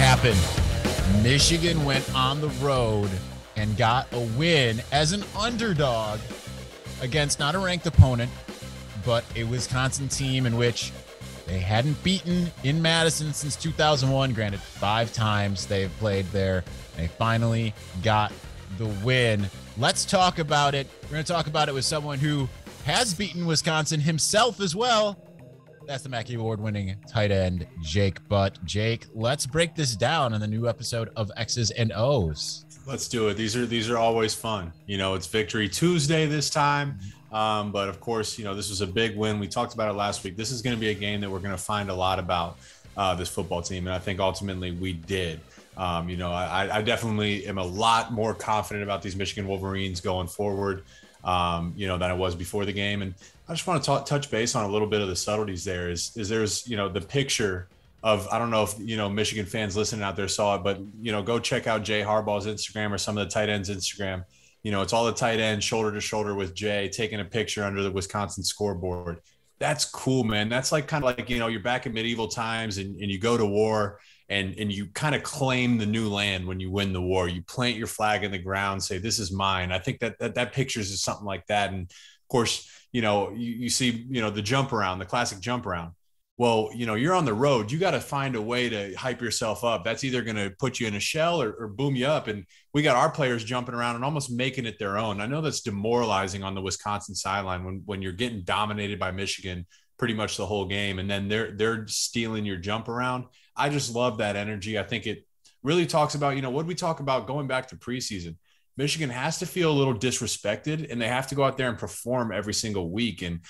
happened. Michigan went on the road and got a win as an underdog against not a ranked opponent, but a Wisconsin team in which they hadn't beaten in Madison since 2001. Granted, 5 times they've played there. They finally got the win. Let's talk about it. We're going to talk about it with someone who has beaten Wisconsin himself as well. That's the Mackey Award-winning tight end, Jake Butt. Jake, let's break this down in the new episode of X's and O's. Let's do it. These are always fun. You know, it's Victory Tuesday this time. But of course, you know, this was a big win. We talked about it last week. This is going to be a game that we're going to find a lot about this football team. And I think ultimately we did. You know, I definitely am a lot more confident about these Michigan Wolverines going forward, you know, than I was before the game. And I just want to touch base on a little bit of the subtleties there is there's, you know, the picture of, I don't know if, you know, Michigan fans listening out there saw it, but, you know, go check out Jay Harbaugh's Instagram or some of the tight ends Instagram. You know, it's all the tight ends shoulder to shoulder with Jay taking a picture under the Wisconsin scoreboard. That's cool, man. That's like kind of like, you know, you're back in medieval times and you go to war and you kind of claim the new land when you win the war. You plant your flag in the ground, say, this is mine. I think that pictures is something like that. And of course, you know, you see, you know, the jump around, the classic jump around. Well, you know, you're on the road. You got to find a way to hype yourself up. That's either going to put you in a shell or boom you up. And we got our players jumping around and almost making it their own. I know that's demoralizing on the Wisconsin sideline when you're getting dominated by Michigan pretty much the whole game. And then they're stealing your jump around. I just love that energy. I think it really talks about, you know, what we talk about going back to preseason. Michigan has to feel a little disrespected and they have to go out there and perform every single week and,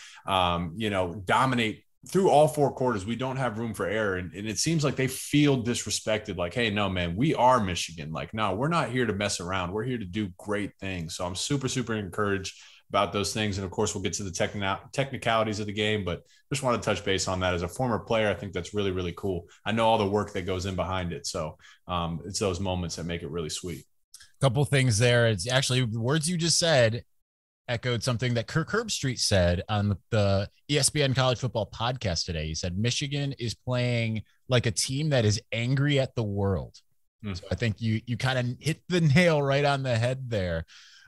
you know, dominate through all 4 quarters. We don't have room for error. And it seems like they feel disrespected. Like, hey, no, man, we are Michigan. Like, no, we're not here to mess around. We're here to do great things. So I'm super, super encouraged about those things. And of course, we'll get to the technicalities of the game, but just want to touch base on that. As a former player, I think that's really, really cool. I know all the work that goes in behind it. So it's those moments that make it really sweet. Couple things there. It's actually the words you just said echoed something that Kirk Herbstreit said on the ESPN College Football podcast today. He said, Michigan is playing like a team that is angry at the world. So I think you kind of hit the nail right on the head there.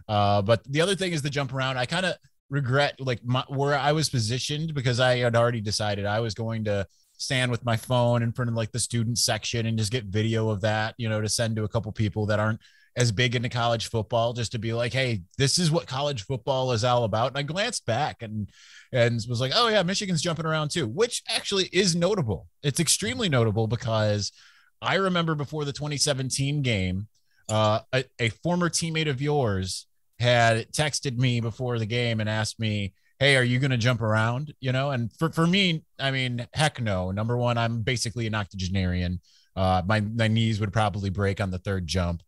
But the other thing is the jump around. I kind of regret like where I was positioned because I had already decided I was going to stand with my phone in front of like the student section and just get video of that, you know, to send to a couple people that aren't as big into college football, just to be like, hey, this is what college football is all about. And I glanced back and was like, oh yeah, Michigan's jumping around too, which actually is notable. It's extremely notable because I remember before the 2017 game, a former teammate of yours had texted me before the game and asked me, hey, are you going to jump around? You know, and for me, I mean, heck no. Number one, I'm basically an octogenarian. My knees would probably break on the 3rd jump.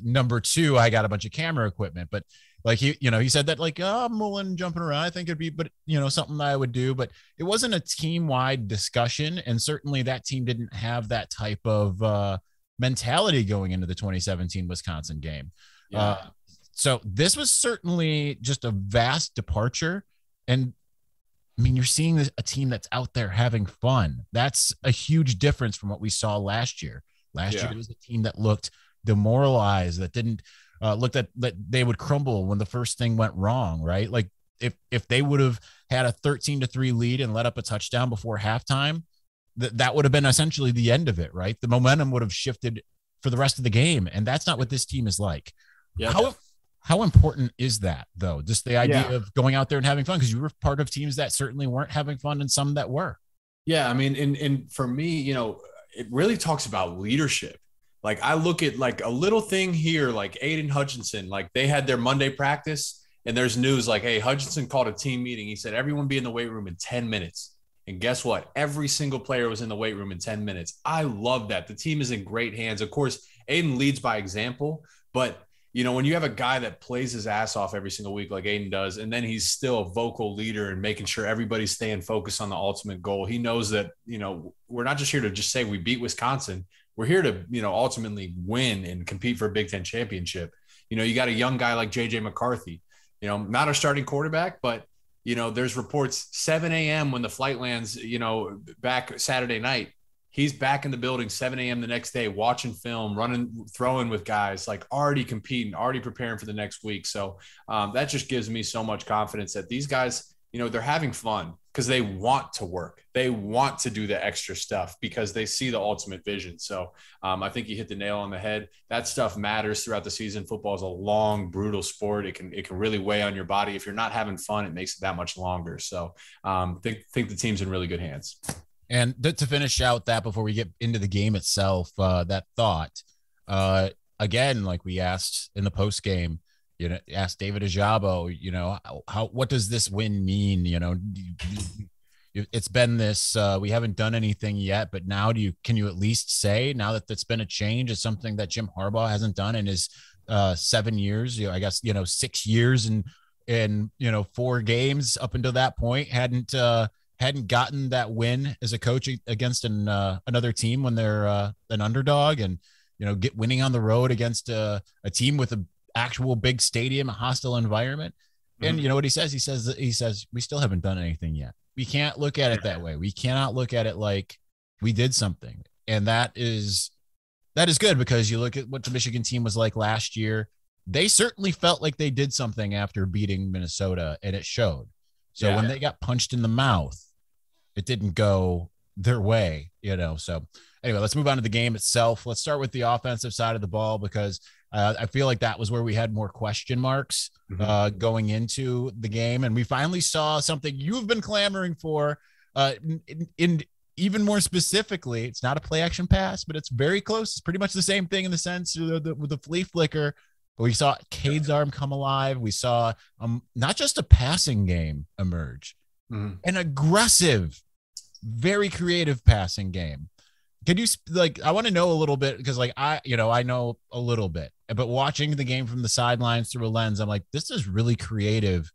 Number 2, I got a bunch of camera equipment, but like he said that like, oh, I'm willing jumping around. I think it'd be, but you know, something I would do, but it wasn't a team wide discussion. And certainly that team didn't have that type of, mentality going into the 2017 Wisconsin game. Yeah. So this was certainly just a vast departure. And I mean, you're seeing a team that's out there having fun. That's a huge difference from what we saw last year. Last year, it was a team that looked demoralized, that didn't look that they would crumble when the first thing went wrong, right? Like if they would have had a 13-3 lead and let up a touchdown before halftime, that would have been essentially the end of it, right? The momentum would have shifted for the rest of the game, and that's not what this team is like. Yeah. How important is that, though? Just the idea of going out there and having fun, because you were part of teams that certainly weren't having fun and some that were. Yeah, I mean, and for me, you know, it really talks about leadership. Like I look at like a little thing here, like Aiden Hutchinson, like they had their Monday practice and there's news like, hey, Hutchinson called a team meeting. He said, everyone be in the weight room in 10 minutes. And guess what? Every single player was in the weight room in 10 minutes. I love that. The team is in great hands. Of course, Aiden leads by example, but you know, when you have a guy that plays his ass off every single week like Aiden does, and then he's still a vocal leader and making sure everybody's staying focused on the ultimate goal. He knows that, you know, we're not just here to just say we beat Wisconsin. We're here to, you know, ultimately win and compete for a Big Ten championship. You know, you got a young guy like JJ McCarthy, you know, not our starting quarterback, but, you know, there's reports 7 a.m. when the flight lands, you know, back Saturday night. he's back in the building 7 a.m. the next day, watching film, running, throwing with guys, like already competing, already preparing for the next week. So that just gives me so much confidence that these guys, they're having fun because they want to work. They want to do the extra stuff because they see the ultimate vision. So I think you hit the nail on the head. That stuff matters throughout the season. Football is a long, brutal sport. It can really weigh on your body. If you're not having fun, it makes it that much longer. So think the team's in really good hands. And to finish out that before we get into the game itself, that thought, again, like we asked in the post game, asked David Ajabo, what does this win mean? It's been this, we haven't done anything yet, but now can you at least say now that it's been a change? It's something that Jim Harbaugh hasn't done in his 7 years, I guess, 6 years and 4 games up until that point, hadn't gotten that win as a coach against another team when they're an underdog, and winning on the road against a team with an actual big stadium, a hostile environment. And you know what he says? He says we still haven't done anything yet. We can't look at it that way. We cannot look at it like we did something, and that is good, because you look at what the Michigan team was like last year. They certainly felt like they did something after beating Minnesota, and it showed. So when they got punched in the mouth, it didn't go their way, So anyway, let's move on to the game itself. Let's start with the offensive side of the ball, because I feel like that was where we had more question marks going into the game. And we finally saw something you've been clamoring for in even more specifically. It's not a play action pass, but it's very close. It's pretty much the same thing in the sense with the flea flicker. But we saw Cade's arm come alive. We saw not just a passing game emerge, an aggressive, very creative passing game. Could you I want to know a little bit, because I know a little bit, but watching the game from the sidelines through a lens, I'm like, this is really creative,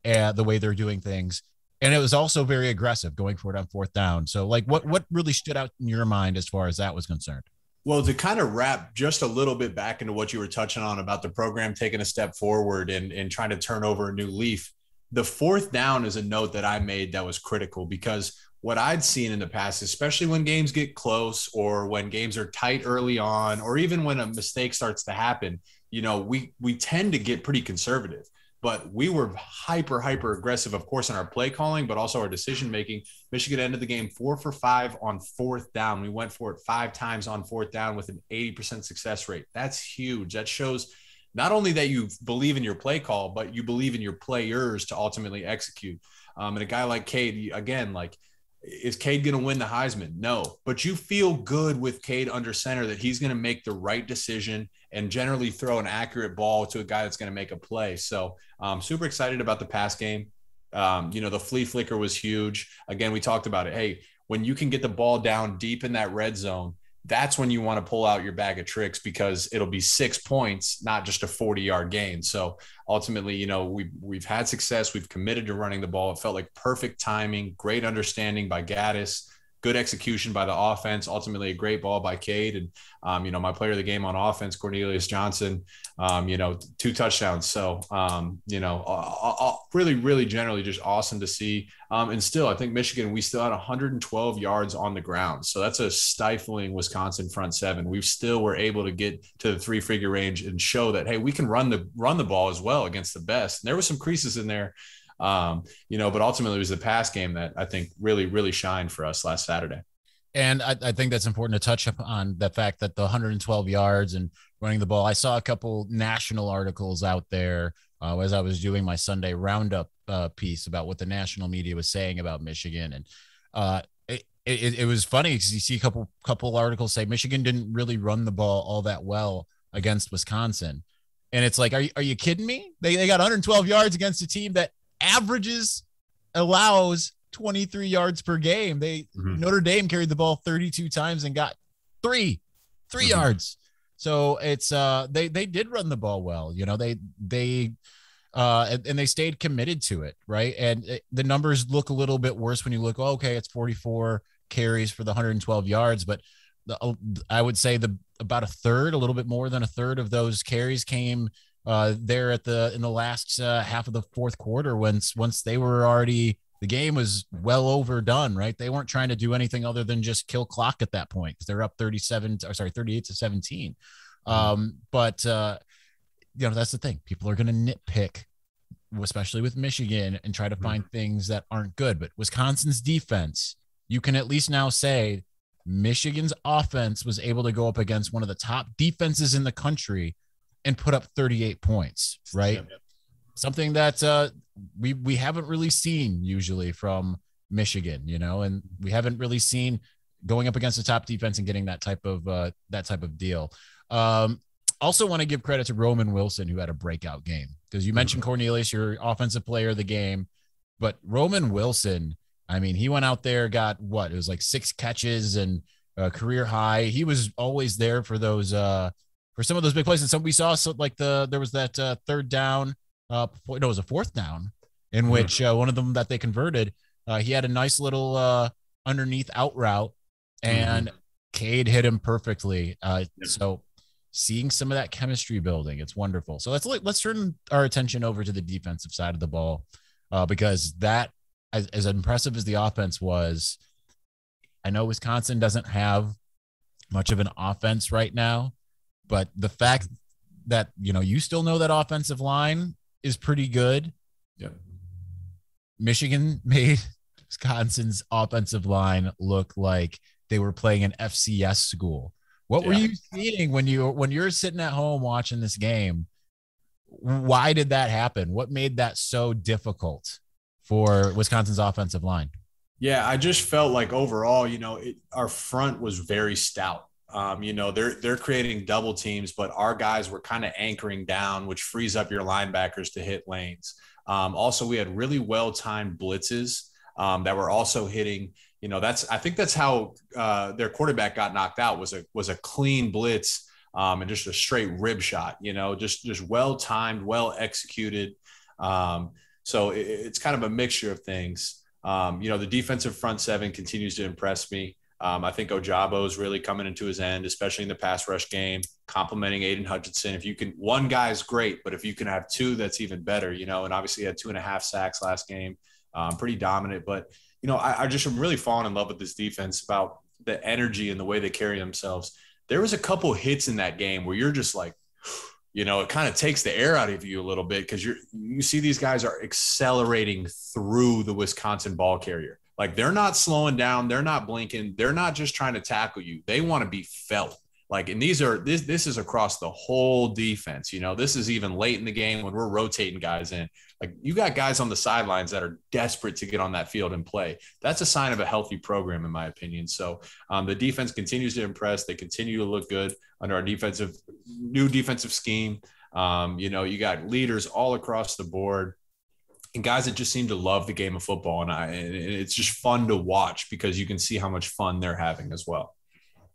the way they're doing things. And it was also very aggressive, going for it on 4th down. So what really stood out in your mind as far as that was concerned? Well, to kind of wrap just a little bit back into what you were touching on about the program taking a step forward and trying to turn over a new leaf, the 4th down is a note that I made that was critical, because what I'd seen in the past, especially when games get close or when games are tight early on, or even when a mistake starts to happen, we tend to get pretty conservative. But we were hyper aggressive, of course, in our play calling, but also our decision making. Michigan ended the game 4 for 5 on 4th down. We went for it 5 times on 4th down with an 80% success rate. That's huge. That shows not only that you believe in your play call, but you believe in your players to ultimately execute. And a guy like Cade, again, is Cade going to win the Heisman? No, but you feel good with Cade under center that he's going to make the right decision and generally throw an accurate ball to a guy that's going to make a play. So I'm super excited about the pass game. The flea flicker was huge. Again, we talked about it. Hey, when you can get the ball down deep in that red zone, that's when you want to pull out your bag of tricks, because it'll be 6 points, not just a 40-yard gain. So ultimately, we've had success. We've committed to running the ball. It felt like perfect timing, great understanding by Gaddis, good execution by the offense, ultimately a great ball by Cade. And, my player of the game on offense, Cornelius Johnson, 2 touchdowns. So, really, really generally just awesome to see. And still, I think Michigan, we still had 112 yards on the ground. So that's a stifling Wisconsin front 7. We still were able to get to the 3-figure range and show that, hey, we can run the ball as well against the best. And there were some creases in there, but ultimately it was the pass game that I think really, really shined for us last Saturday. And I think that's important to touch on the fact that the 112 yards and running the ball. I saw a couple national articles out there as I was doing my Sunday roundup piece about what the national media was saying about Michigan. And it was funny because you see a couple articles say Michigan didn't really run the ball all that well against Wisconsin. And it's like, are you kidding me? They got 112 yards against a team that allows 23 yards per game. Notre Dame carried the ball 32 times and got three yards. So it's they did run the ball well. And they stayed committed to it, right? And the numbers look a little bit worse when you look, okay, it's 44 carries for the 112 yards, but I would say about a little bit more than a third of those carries came there in the last half of the 4th quarter, once they were already the game was well overdone, right? They weren't trying to do anything other than just kill clock at that point because they're up 38-17. But that's the thing. People are going to nitpick, especially with Michigan, and try to find things that aren't good. But Wisconsin's defense, you can at least now say Michigan's offense was able to go up against one of the top defenses in the country and put up 38 points, right? Yep. Something that we haven't really seen usually from Michigan, and we haven't really seen going up against the top defense and getting that type of deal. Also want to give credit to Roman Wilson, who had a breakout game, because you mentioned Cornelius, your offensive player of the game, but Roman Wilson, I mean, he went out there, got it was like 6 catches and a career high. He was always there for those, for some of those big plays. And so we saw, there was that third down, it was a fourth down in which one of them that they converted, he had a nice little underneath out route, and Cade hit him perfectly. So seeing some of that chemistry building, it's wonderful. So let's turn our attention over to the defensive side of the ball, because that, as impressive as the offense was, I know Wisconsin doesn't have much of an offense right now, but the fact that, you still know that offensive line is pretty good. Yeah. Michigan made Wisconsin's offensive line look like they were playing an FCS school. What were you seeing when you're sitting at home watching this game? Why did that happen? What made that so difficult for Wisconsin's offensive line? Yeah, I just felt like overall, our front was very stout. They're creating double teams, but our guys were kind of anchoring down, which frees up your linebackers to hit lanes. Also, we had really well-timed blitzes that were also hitting. I think that's how their quarterback got knocked out, was a clean blitz and just a straight rib shot. Just well-timed, well executed. So it's kind of a mixture of things. The defensive front seven continues to impress me. I think Ojabo is really coming into his end, especially in the pass rush game, complimenting Aiden Hutchinson. If you can, one guy is great, but if you can have 2, that's even better, and obviously he had 2.5 sacks last game, pretty dominant. But, I just am really falling in love with this defense, about the energy and the way they carry themselves. There was a couple hits in that game where you're just like, it kind of takes the air out of you a little bit, because you see these guys are accelerating through the Wisconsin ball carrier. Like, they're not slowing down. They're not blinking. They're not just trying to tackle you. They want to be felt. Like, and this is across the whole defense. This is even late in the game when we're rotating guys in. Like, you got guys on the sidelines that are desperate to get on that field and play. That's a sign of a healthy program, in my opinion. So the defense continues to impress. They continue to look good under our new defensive scheme. You got leaders all across the board, and guys that just seem to love the game of football. And it's just fun to watch, because you can see how much fun they're having as well.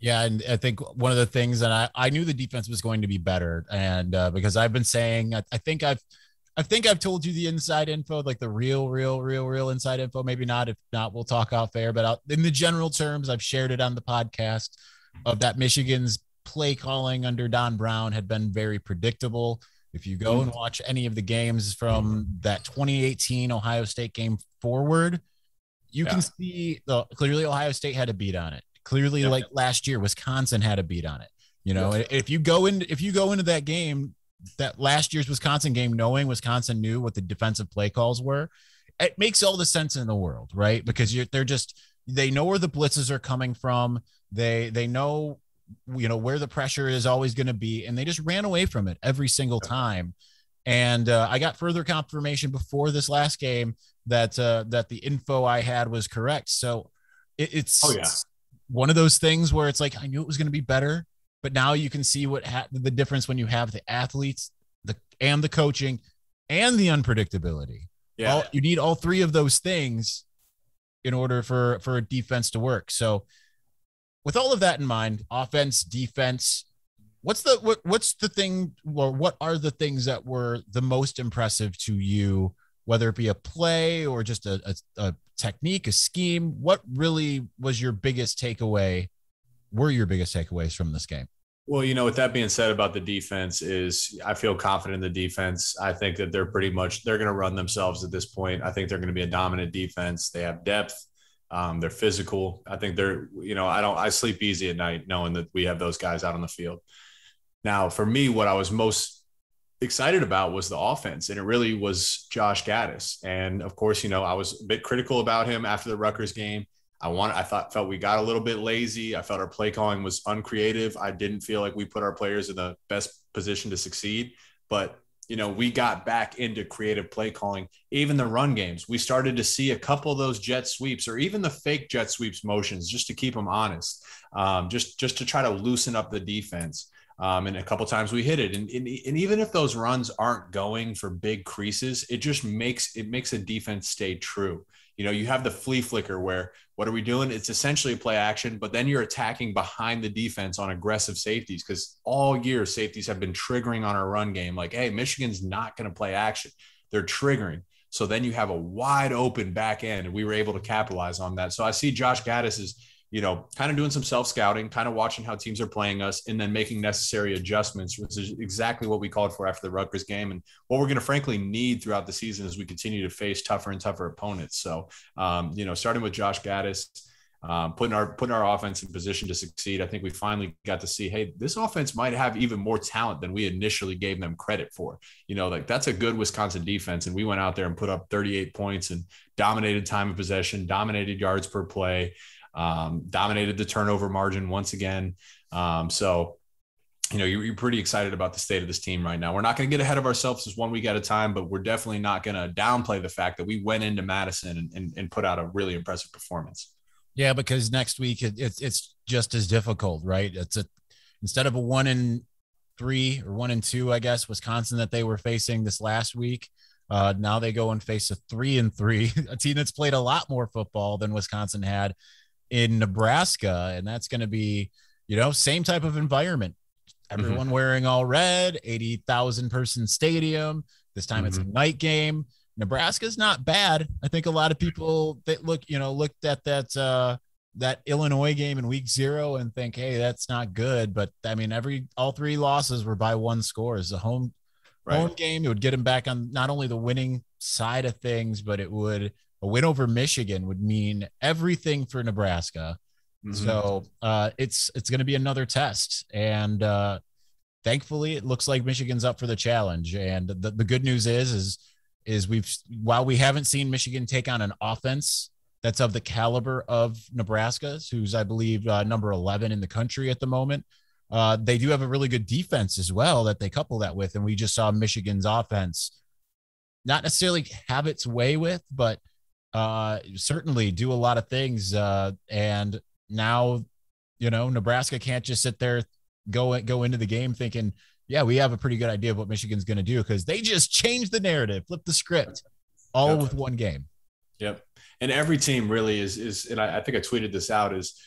Yeah, and I think one of the things, and I knew the defense was going to be better, and because I've been saying, I think I've told you the inside info, like the real inside info. Maybe not. If not, we'll talk off air. But in the general terms, I've shared it on the podcast, of that Michigan's play calling under Don Brown had been very predictable. If you go and watch any of the games from that 2018 Ohio State game forward, you can see clearly Ohio State had a beat on it. Clearly, like last year, Wisconsin had a beat on it. If you go into that game, that last year's Wisconsin game, knowing Wisconsin knew what the defensive play calls were, it makes all the sense in the world, right? Because they know where the blitzes are coming from. They know, where the pressure is always going to be, and they just ran away from it every single time. And I got further confirmation before this last game that the info I had was correct. So it's one of those things where it's like, I knew it was going to be better, but now you can see the difference when you have the athletes, and the coaching, and the unpredictability. Yeah, you need all 3 of those things in order for a defense to work. So, with all of that in mind, offense, defense, what's the thing, or what are the things that were the most impressive to you, whether it be a play or just a technique, a scheme? What really was your biggest takeaway? Were your biggest takeaways from this game? Well, with that being said about the defense is I feel confident in the defense. I think that they're going to run themselves at this point. I think they're going to be a dominant defense. They have depth. They're physical. I think I sleep easy at night knowing that we have those guys out on the field. Now, for me, what I was most excited about was the offense, and it really was Josh Gaddis. And of course, I was a bit critical about him after the Rutgers game. Felt we got a little bit lazy. I felt our play calling was uncreative. I didn't feel like we put our players in the best position to succeed. But, we got back into creative play calling. Even the run games, we started to see a couple of those jet sweeps or even the fake jet sweeps motions just to keep them honest, just to try to loosen up the defense. And a couple times we hit it. And even if those runs aren't going for big creases, it just makes a defense stay true. You have the flea flicker where what are we doing? It's essentially a play action, but then you're attacking behind the defense on aggressive safeties because all year safeties have been triggering on our run game. Like, hey, Michigan's not going to play action. They're triggering. So then you have a wide open back end, and we were able to capitalize on that. So I see Josh Gaddis as kind of doing some self-scouting, kind of watching how teams are playing us, and then making necessary adjustments, which is exactly what we called for after the Rutgers game and what we're going to frankly need throughout the season as we continue to face tougher and tougher opponents. So, starting with Josh Gaddis, putting our offense in position to succeed, I think we finally got to see, hey, this offense might have even more talent than we initially gave them credit for. That's a good Wisconsin defense, and we went out there and put up 38 points and dominated time of possession, dominated yards per play, dominated the turnover margin once again. So, you're pretty excited about the state of this team right now. We're not going to get ahead of ourselves just 1 week at a time, but we're definitely not going to downplay the fact that we went into Madison and put out a really impressive performance. Yeah, because next week it's just as difficult, right? Instead of a 1-3 or 1-2, I guess, Wisconsin that they were facing this last week. Now they go and face a 3-3, a team that's played a lot more football than Wisconsin had in Nebraska. And that's going to be, same type of environment. Everyone wearing all red, 80,000 person stadium. This time it's a night game. Nebraska's not bad. I think a lot of people that looked at that Illinois game in week 0 and think, hey, that's not good. But I mean, all 3 losses were by 1 score. It's a home game. It would get them back on not only the winning side of things, but a win over Michigan would mean everything for Nebraska. So it's going to be another test. And thankfully it looks like Michigan's up for the challenge. And the good news is while we haven't seen Michigan take on an offense that's of the caliber of Nebraska's, who's I believe number 11 in the country at the moment, they do have a really good defense as well that they couple that with. And we just saw Michigan's offense not necessarily have its way with, but certainly do a lot of things. And now, Nebraska can't just sit there, go into the game thinking, yeah, we have a pretty good idea of what Michigan's going to do, because they just changed the narrative, flipped the script all with one game. Yep. And every team really is, and I think I tweeted this out, is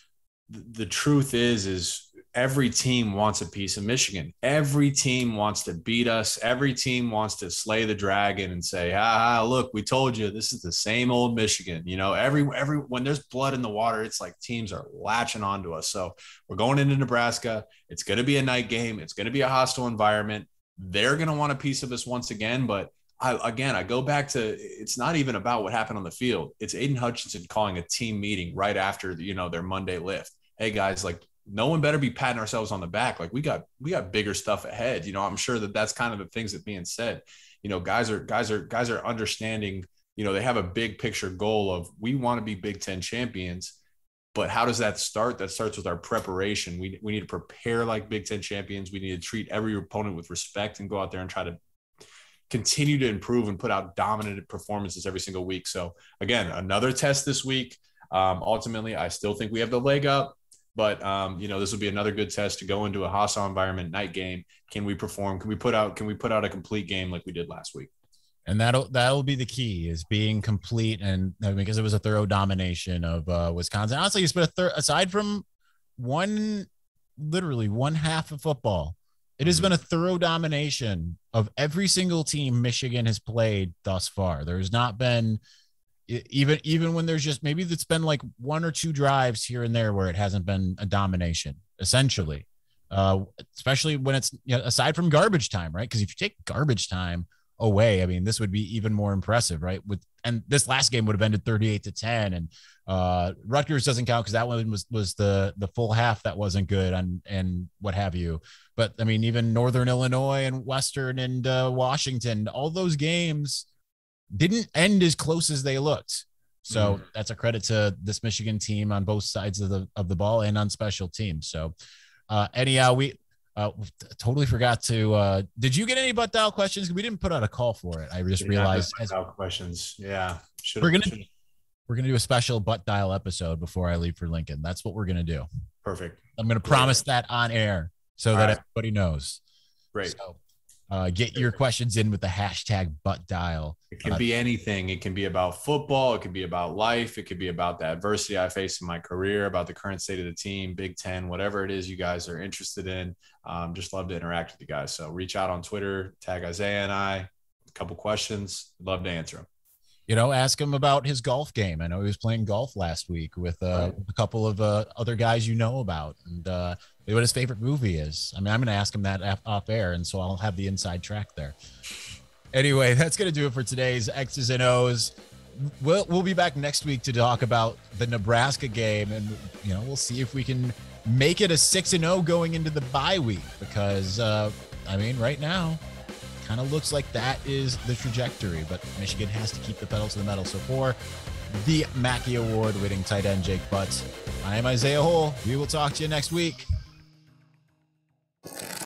the truth is every team wants a piece of Michigan. Every team wants to beat us. Every team wants to slay the dragon and say, look, we told you this is the same old Michigan. Every when there's blood in the water, it's like teams are latching onto us. So we're going into Nebraska. It's going to be a night game. It's going to be a hostile environment. They're going to want a piece of us once again. But I go back to, it's not even about what happened on the field. It's Aiden Hutchinson calling a team meeting right after, their Monday lift. Hey guys, no one better be patting ourselves on the back. We got bigger stuff ahead. I'm sure that's kind of the things that being said. Guys are understanding. They have a big picture goal of, we want to be Big Ten champions. But how does that start? That starts with our preparation. We need to prepare like Big Ten champions. We need to treat every opponent with respect and go out there and try to continue to improve and put out dominant performances every single week. So again, another test this week. Ultimately, I still think we have the leg up. But, this will be another good test to go into a hostile environment, night game. Can we perform? Can we put out a complete game like we did last week? And that'll be the key, is being complete. And because it was a thorough domination of Wisconsin. Honestly, it's been aside from literally one half of football, it has been a thorough domination of every single team Michigan has played thus far. There's not been, even when there's just, maybe it's been like 1 or 2 drives here and there where it hasn't been a domination, essentially. especially when it's, aside from garbage time, right? Because if you take garbage time away, I mean, this would be even more impressive, right? And this last game would have ended 38-10, and Rutgers doesn't count because that one was the full half that wasn't good and what have you. But I mean, even Northern Illinois and Western and Washington, all those games didn't end as close as they looked. So that's a credit to this Michigan team on both sides of the ball and on special teams. So anyhow, we totally forgot to did you get any butt dial questions? We didn't put out a call for it. I just realized questions. Yeah. We're gonna do a special butt dial episode before I leave for Lincoln. That's what we're gonna do. Perfect. I'm gonna promise that on air so that everybody knows. Great. So, get your questions in with the hashtag butt dial. It can be anything. It can be about football. It could be about life. It could be about the adversity I faced in my career, about the current state of the team, Big Ten, whatever it is you guys are interested in. Just love to interact with you guys. So reach out on Twitter, tag Isaiah and I, a couple questions. Love to answer them. Ask him about his golf game. I know he was playing golf last week with a couple of other guys about, and what his favorite movie is. I mean, I'm going to ask him that off air, and so I'll have the inside track there. Anyway, that's going to do it for today's X's and O's. We'll be back next week to talk about the Nebraska game, and we'll see if we can make it a 6-0 going into the bye week, because right now, kind of looks like that is the trajectory, but Michigan has to keep the pedal to the metal. So for the Mackey Award-winning tight end Jake Butts, I am Isaiah Hole. We will talk to you next week.